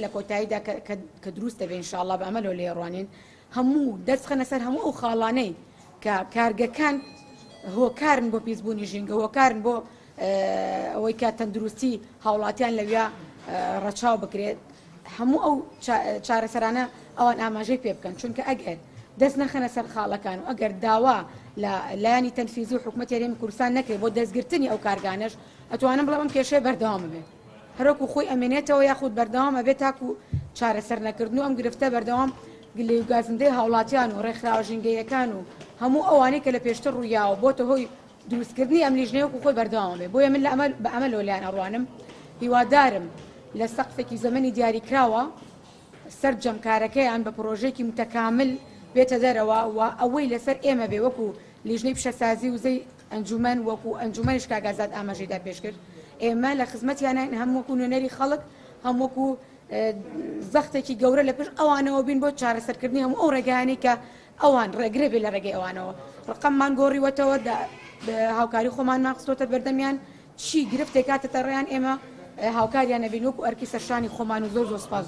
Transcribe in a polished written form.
لە کۆتاییدا کە دروست دەبێ ئینشاءالله بە ئەمەلەوە لێڕوانین هەموو دەستخەنە سەر هەموو ئەو خاڵانەی کە کارگەکان هۆکارن بۆ پیسبوونی ژینگە هۆکارن بۆ ئەوەی کە تەندروستی هاوڵاتیان لەویا ڕەچاو بکرێت هەموو ئەو چارەسەرانە ئەوان ئاماژەی پێ بکەن چونکە ئەگەر دەست نەخەنە سەر خاڵەکان و ئەگەر داوا لە لایانی تەنفیزی و حکوومەت یاریێمی کوردستان نەکرێت بۆ دەستگرتنی ئەو کارگانەش ئەتوانم بڵێم ئەم کێشەیە بەردەوام بێت هەروەکو خۆی ئەمێنێتەوە یاخود بەردەوامە بێت تاکو چارەسەر نەکردن و ئەم گرفتە بەردەوام گلێوگازندەی هاوڵاتیان و ڕێکخراوە ژینگەیەکان و هەموو ئەوانەی کە لە پێشتر ڕوویاوە بۆتە هۆی دروستکردنی ئەم لیژنەیەکو خۆی بەردەوام بێ بۆیە من بە ئەمەلەوە لایەن ئەڕوانم هیوادارم لە سەقفێکی زەمەنی دیاریکراوە سەرجەمکارەکەیان بە پرۆژێکی متەکامل بێتە دەرەوە و ئەوەی لەسەر ئێمە بێ وەکو لیژنەی پیشەسازی وزەی ئەنجومەن وەکو ئەنجومەنیش کاگازات ئاماژەیدا پێشکرد ئێمە لە خزمەتیانە هەم وەکو نوێنەری خەڵک هەم وەکو زەختێکی گەورە لە پێش ئەوانەوە بین بۆ چارەسەرکردنی هەموو ئەو ڕێگەیانی کە ئەوان ڕێگرێ بێ لە ڕێگەی ئەوانەوە ڕقەممان گۆڕیوەتەوە هاوکاری خۆمانمان خستۆتە بەردەمیان چی گرفتێک کاتەتە ڕێیان ئێمە هاوکاریان نەبین وەکو ئەرکی سەرشانی خۆمان و زۆر زۆر سپاس.